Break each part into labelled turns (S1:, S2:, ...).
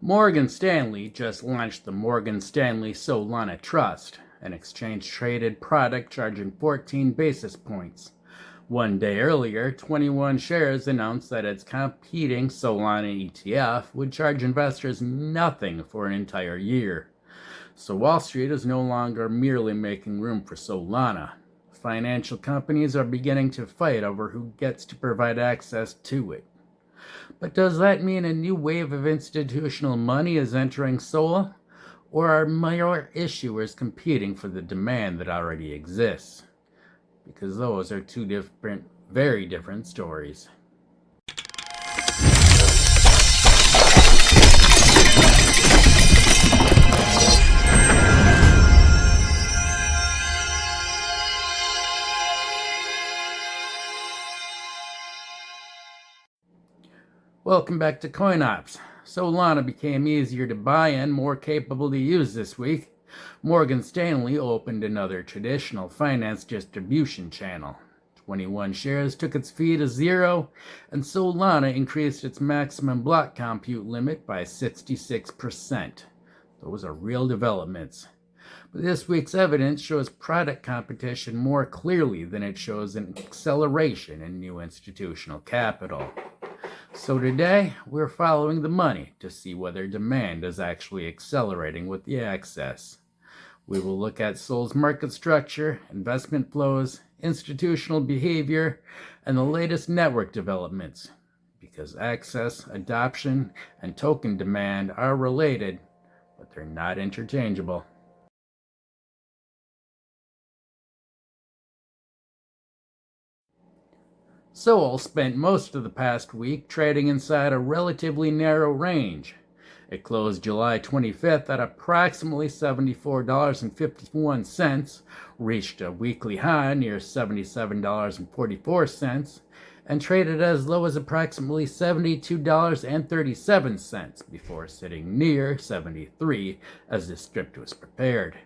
S1: Morgan Stanley just launched the Morgan Stanley Solana Trust, an exchange-traded product charging 14 basis points. One day earlier, 21 Shares announced that its competing Solana ETF would charge investors nothing for an entire year. So Wall Street is no longer merely making room for Solana. Financial companies are beginning to fight over who gets to provide access to it. But does that mean a new wave of institutional money is entering SOL? Or are more issuers competing for the demand that already exists? Because those are two very different stories. Welcome back to CoinOps. Solana became easier to buy and more capable to use this week. Morgan Stanley opened another traditional finance distribution channel. 21 Shares took its fee to zero, and Solana increased its maximum block compute limit by 66%. Those are real developments. But this week's evidence shows product competition more clearly than it shows an acceleration in new institutional capital. So today, we're following the money to see whether demand is actually accelerating with the access. We will look at SOL's market structure, investment flows, institutional behavior, and the latest network developments. Because access, adoption, and token demand are related, but they're not interchangeable. SOL spent most of the past week trading inside a relatively narrow range. It closed July 25th at approximately $74.51, reached a weekly high near $77.44, and traded as low as approximately $72.37 before sitting near $73 as the strip was prepared.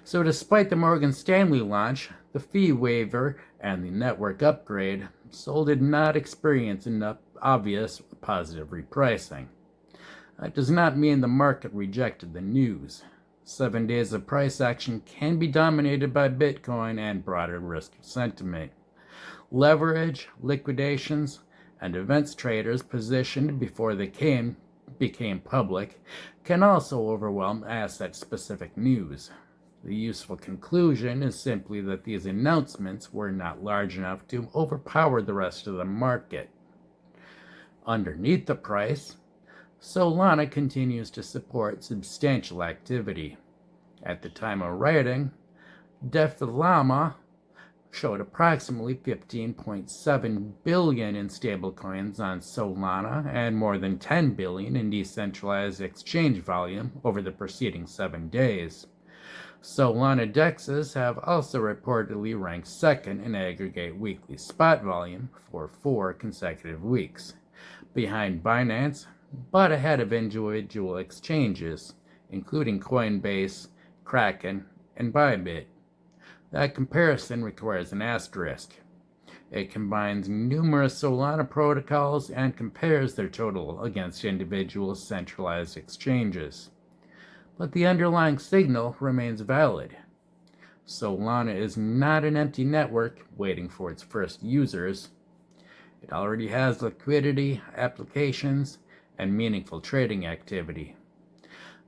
S1: So despite the Morgan Stanley launch, the fee waiver, and the network upgrade, SOL did not experience enough obvious positive repricing. That does not mean the market rejected the news. 7 days of price action can be dominated by Bitcoin and broader risk sentiment. Leverage, liquidations, and events traders positioned before they became public can also overwhelm asset-specific news. The useful conclusion is simply that these announcements were not large enough to overpower the rest of the market. Underneath the price, Solana continues to support substantial activity. At the time of writing, Llama showed approximately 15.7 billion in stablecoins on Solana and more than 10 billion in decentralized exchange volume over the preceding 7 days. Solana DEXs have also reportedly ranked second in aggregate weekly spot volume for 4 consecutive weeks, behind Binance, but ahead of individual exchanges, including Coinbase, Kraken, and Bybit. That comparison requires an asterisk. It combines numerous Solana protocols and compares their total against individual centralized exchanges. But the underlying signal remains valid. Solana is not an empty network waiting for its first users. It already has liquidity, applications, and meaningful trading activity.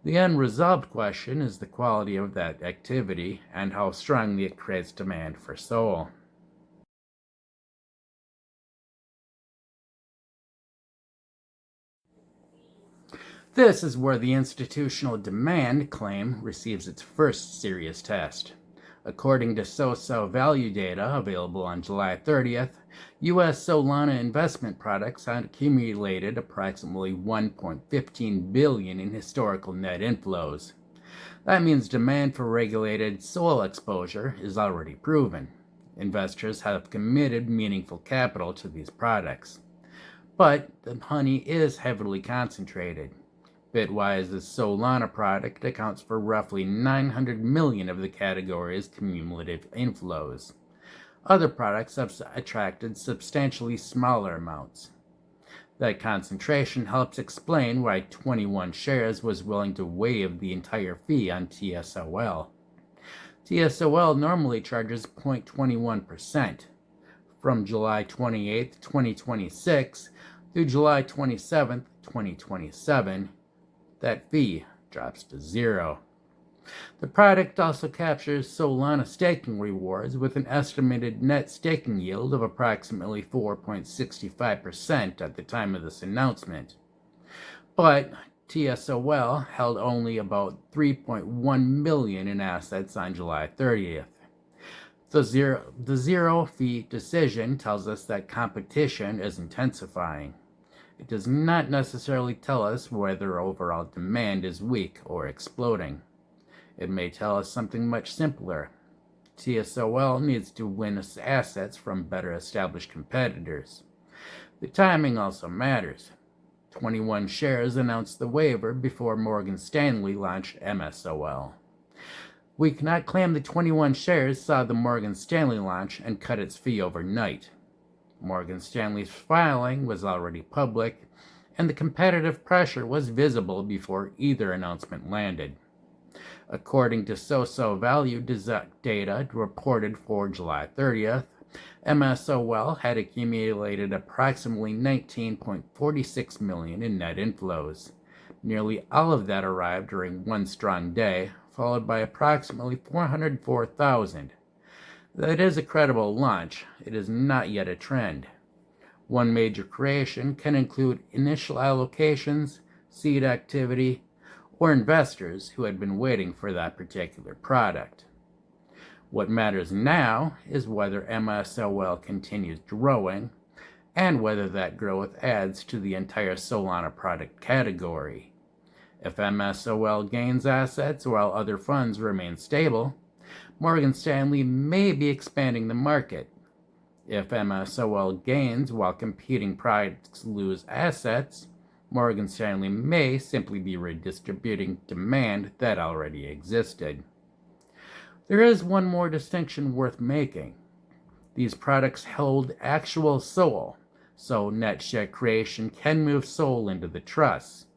S1: The unresolved question is the quality of that activity and how strongly it creates demand for SOL. This is where the institutional demand claim receives its first serious test. According to SOSO value data available on July 30th, U.S. Solana investment products had accumulated approximately $1.15 billion in historical net inflows. That means demand for regulated SOL exposure is already proven. Investors have committed meaningful capital to these products. But the money is heavily concentrated. Bitwise's Solana product accounts for roughly 900 million of the category's cumulative inflows. Other products have attracted substantially smaller amounts. That concentration helps explain why 21 Shares was willing to waive the entire fee on TSOL. TSOL normally charges 0.21%. From July 28, 2026 through July 27, 2027, that fee drops to zero. The product also captures Solana staking rewards with an estimated net staking yield of approximately 4.65% at the time of this announcement. But TSOL held only about 3.1 million in assets on July 30th. The zero fee decision tells us that competition is intensifying. It does not necessarily tell us whether overall demand is weak or exploding. It may tell us something much simpler. TSOL needs to win assets from better established competitors. The timing also matters. 21 Shares announced the waiver before Morgan Stanley launched MSOL. We cannot claim the 21 Shares saw the Morgan Stanley launch and cut its fee overnight. Morgan Stanley's filing was already public, and the competitive pressure was visible before either announcement landed. According to So Value data reported for July 30th, MSOL had accumulated approximately 19.46 million in net inflows. Nearly all of that arrived during one strong day, followed by approximately 404,000. That is a credible launch. It is not yet a trend. One major creation can include initial allocations, seed activity, or investors who had been waiting for that particular product. What matters now is whether MSOL continues growing and whether that growth adds to the entire Solana product category. If MSOL gains assets while other funds remain stable, Morgan Stanley may be expanding the market. If MSOL gains while competing products lose assets, Morgan Stanley may simply be redistributing demand that already existed. There is one more distinction worth making. These products hold actual SOL, so net share creation can move SOL into the trust,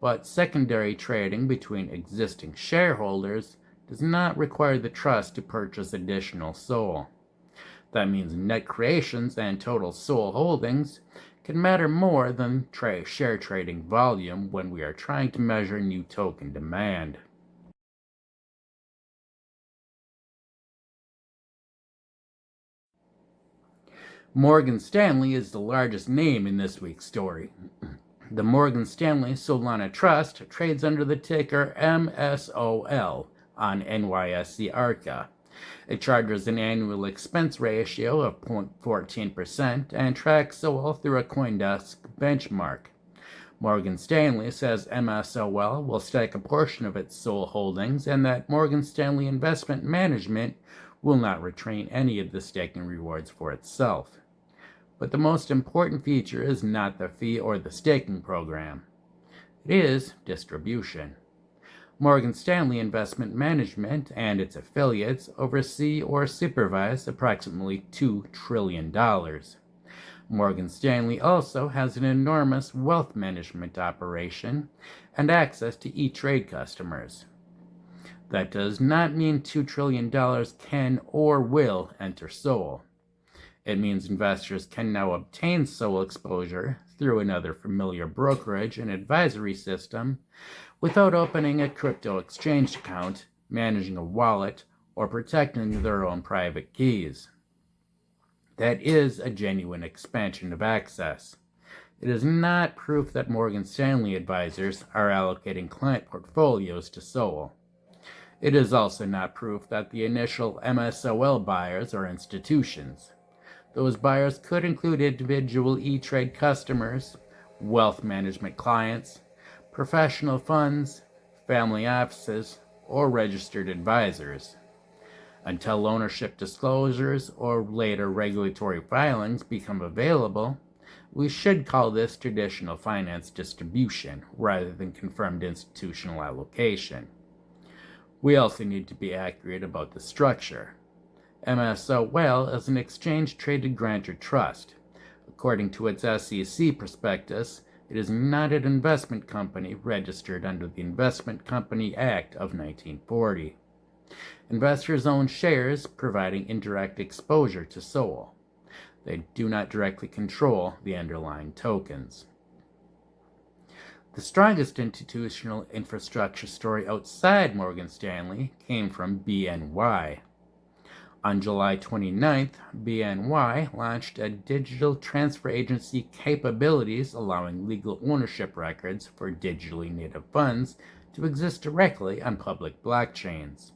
S1: but secondary trading between existing shareholders does not require the trust to purchase additional SOL. That means net creations and total SOL holdings can matter more than share trading volume when we are trying to measure new token demand. Morgan Stanley is the largest name in this week's story. The Morgan Stanley Solana Trust trades under the ticker MSOL on NYSE Arca. It charges an annual expense ratio of 0.14% and tracks SOL through a CoinDesk benchmark. Morgan Stanley says MSOL will stake a portion of its SOL holdings and that Morgan Stanley Investment Management will not retain any of the staking rewards for itself. But the most important feature is not the fee or the staking program. It is distribution. Morgan Stanley Investment Management and its affiliates oversee or supervise approximately $2 trillion. Morgan Stanley also has an enormous wealth management operation and access to E-Trade customers. That does not mean $2 trillion can or will enter SOL. It means investors can now obtain SOL exposure through another familiar brokerage and advisory system without opening a crypto exchange account, managing a wallet, or protecting their own private keys. That is a genuine expansion of access. It is not proof that Morgan Stanley advisors are allocating client portfolios to SOL. It is also not proof that the initial MSOL buyers are institutions. Those buyers could include individual E-Trade customers, wealth management clients, professional funds, family offices, or registered advisors. Until ownership disclosures or later regulatory filings become available, we should call this traditional finance distribution rather than confirmed institutional allocation. We also need to be accurate about the structure. MSOL is an exchange-traded grantor trust. According to its SEC prospectus, it is not an investment company registered under the Investment Company Act of 1940. Investors own shares, providing indirect exposure to SOL. They do not directly control the underlying tokens. The strongest institutional infrastructure story outside Morgan Stanley came from BNY. On July 29th, BNY launched a digital transfer agency capabilities allowing legal ownership records for digitally native funds to exist directly on public blockchains.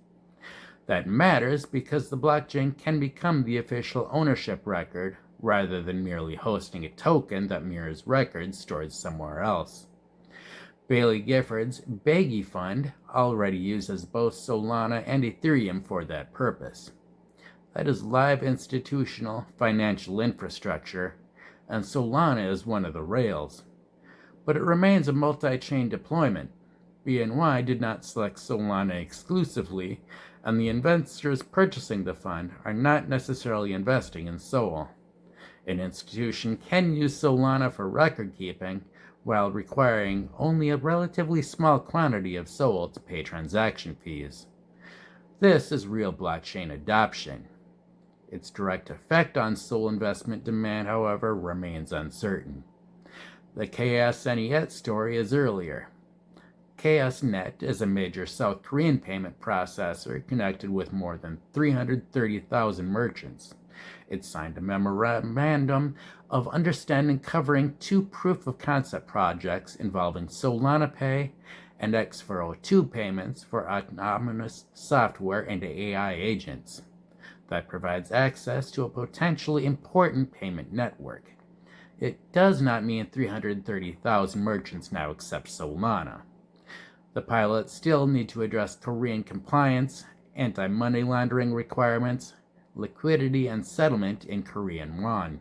S1: That matters because the blockchain can become the official ownership record rather than merely hosting a token that mirrors records stored somewhere else. Bailey Gifford's Baggy Fund already uses both Solana and Ethereum for that purpose. That is live institutional financial infrastructure, and Solana is one of the rails. But it remains a multi-chain deployment. BNY did not select Solana exclusively, and the investors purchasing the fund are not necessarily investing in SOL. An institution can use Solana for record keeping, while requiring only a relatively small quantity of SOL to pay transaction fees. This is real blockchain adoption. Its direct effect on SOL investment demand, however, remains uncertain. The KSNET story is earlier. KSNet is a major South Korean payment processor connected with more than 330,000 merchants. It signed a memorandum of understanding covering 2 proof-of-concept projects involving Solana Pay and X402 payments for autonomous software and AI agents. That provides access to a potentially important payment network. It does not mean 330,000 merchants now accept Solana. The pilots still need to address Korean compliance, anti-money laundering requirements, liquidity, and settlement in Korean won.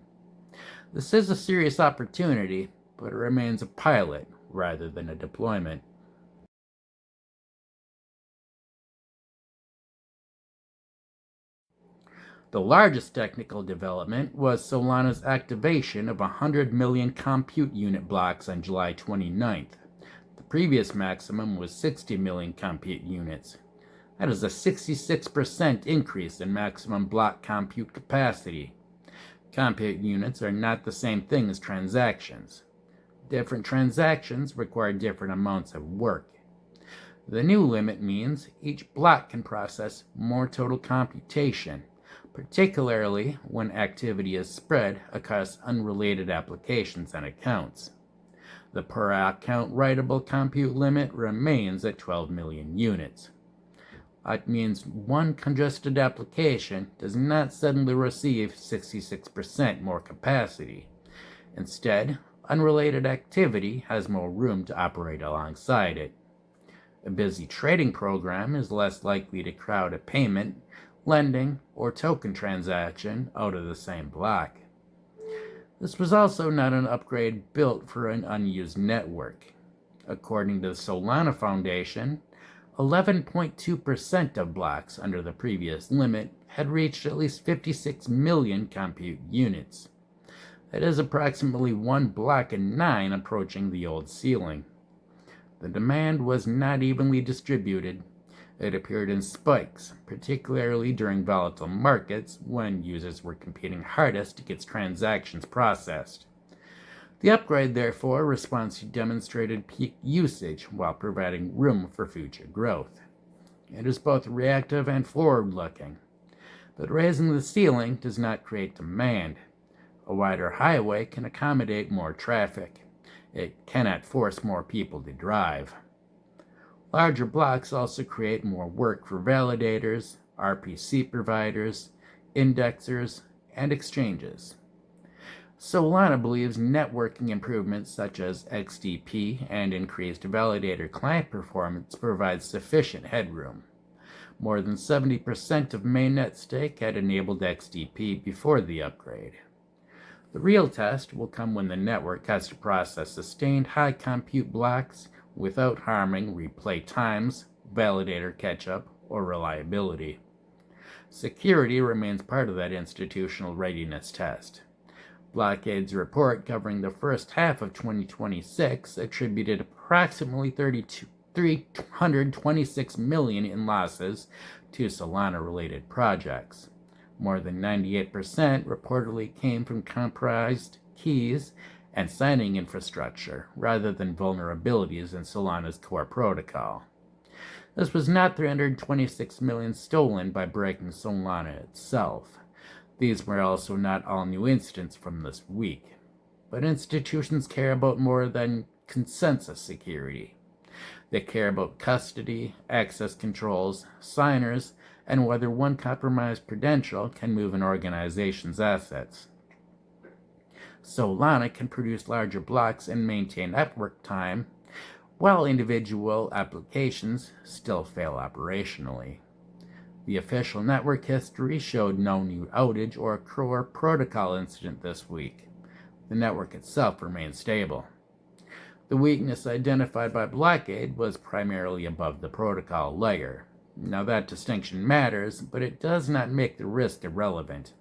S1: This is a serious opportunity, but it remains a pilot rather than a deployment. The largest technical development was Solana's activation of 100 million compute unit blocks on July 29th. The previous maximum was 60 million compute units. That is a 66% increase in maximum block compute capacity. Compute units are not the same thing as transactions. Different transactions require different amounts of work. The new limit means each block can process more total computation, particularly when activity is spread across unrelated applications and accounts. The per account writable compute limit remains at 12 million units. That means one congested application does not suddenly receive 66% more capacity. Instead, unrelated activity has more room to operate alongside it. A busy trading program is less likely to crowd a payment, lending, or token transaction out of the same block. This was also not an upgrade built for an unused network. According to the Solana Foundation, 11.2% of blocks under the previous limit had reached at least 56 million compute units. That is approximately 1 block in 9 approaching the old ceiling. The demand was not evenly distributed. It appeared in spikes, particularly during volatile markets when users were competing hardest to get transactions processed. The upgrade, therefore, responds to demonstrated peak usage while providing room for future growth. It is both reactive and forward-looking. But raising the ceiling does not create demand. A wider highway can accommodate more traffic. It cannot force more people to drive. Larger blocks also create more work for validators, RPC providers, indexers, and exchanges. Solana believes networking improvements such as XDP and increased validator client performance provide sufficient headroom. More than 70% of mainnet stake had enabled XDP before the upgrade. The real test will come when the network has to process sustained high compute blocks without harming replay times, validator catch-up, or reliability. Security remains part of that institutional readiness test. Blockade's report covering the first half of 2026 attributed approximately $326 million in losses to Solana-related projects. More than 98% reportedly came from compromised keys and signing infrastructure, rather than vulnerabilities in Solana's core protocol. This was not $326 million stolen by breaking Solana itself. These were also not all new incidents from this week. But institutions care about more than consensus security. They care about custody, access controls, signers, and whether one compromised credential can move an organization's assets. Solana can produce larger blocks and maintain network time, while individual applications still fail operationally. The official network history showed no new outage or core protocol incident this week. The network itself remained stable. The weakness identified by Blockade was primarily above the protocol layer. Now that distinction matters, but it does not make the risk irrelevant.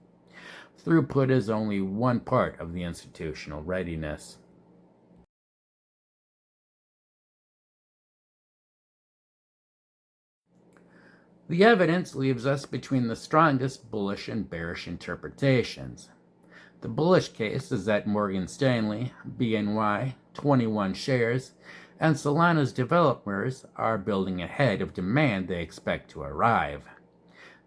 S1: Throughput is only one part of the institutional readiness. The evidence leaves us between the strongest bullish and bearish interpretations. The bullish case is that Morgan Stanley, BNY, 21 shares, and Solana's developers are building ahead of demand they expect to arrive.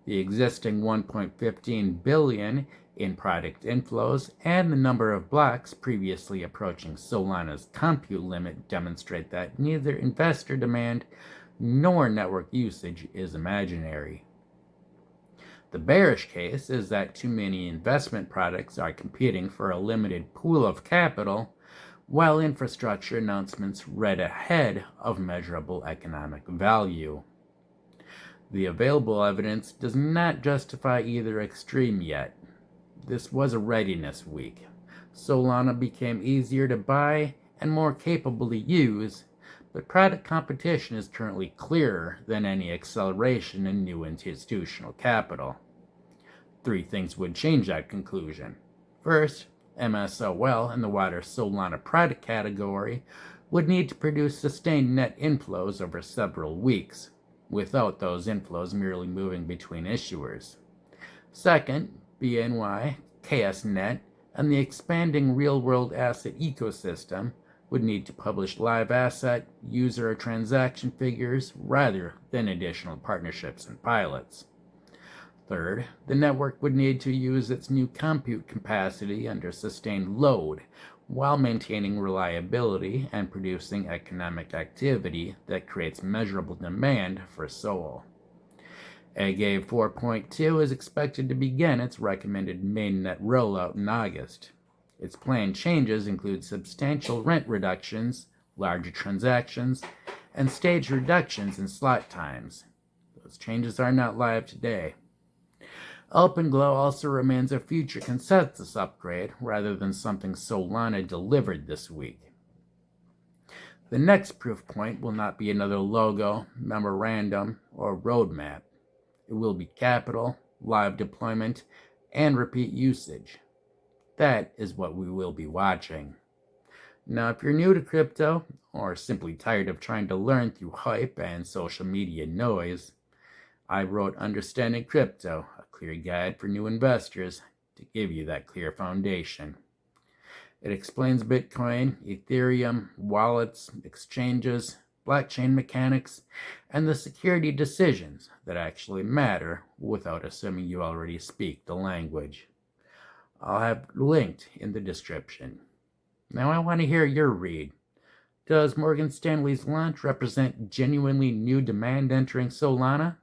S1: The existing 1.15 billion in product inflows and the number of blocks previously approaching Solana's compute limit demonstrate that neither investor demand nor network usage is imaginary. The bearish case is that too many investment products are competing for a limited pool of capital, while infrastructure announcements read ahead of measurable economic value. The available evidence does not justify either extreme yet. This was a readiness week. Solana became easier to buy and more capable to use, but product competition is currently clearer than any acceleration in new institutional capital. 3 things would change that conclusion. First, MSOL and the wider Solana product category would need to produce sustained net inflows over several weeks, without those inflows merely moving between issuers. Second, BNY, KSNet, and the expanding real-world asset ecosystem would need to publish live asset, user, or transaction figures rather than additional partnerships and pilots. Third, the network would need to use its new compute capacity under sustained load while maintaining reliability and producing economic activity that creates measurable demand for SOL. Agave 4.2 is expected to begin its recommended mainnet rollout in August. Its planned changes include substantial rent reductions, larger transactions, and stage reductions in slot times. Those changes are not live today. OpenGlow also remains a future consensus upgrade rather than something Solana delivered this week. The next proof point will not be another logo, memorandum, or roadmap. It will be capital, live deployment, and repeat usage. That is what we will be watching. Now, if you're new to crypto, or simply tired of trying to learn through hype and social media noise, I wrote Understanding Crypto, a clear guide for new investors, to give you that clear foundation. It explains Bitcoin, Ethereum, wallets, exchanges, blockchain mechanics, and the security decisions that actually matter without assuming you already speak the language. I'll have linked in the description. Now I want to hear your read. Does Morgan Stanley's launch represent genuinely new demand entering Solana?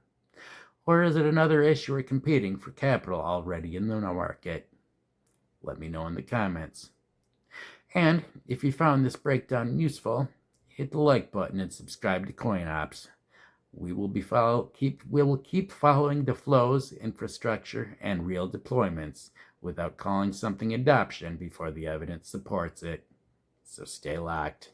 S1: Or is it another issuer competing for capital already in the market? Let me know in the comments. And if you found this breakdown useful, hit the like button and subscribe to CoinOps. We will keep following the flows, infrastructure, and real deployments without calling something adoption before the evidence supports it. So stay locked.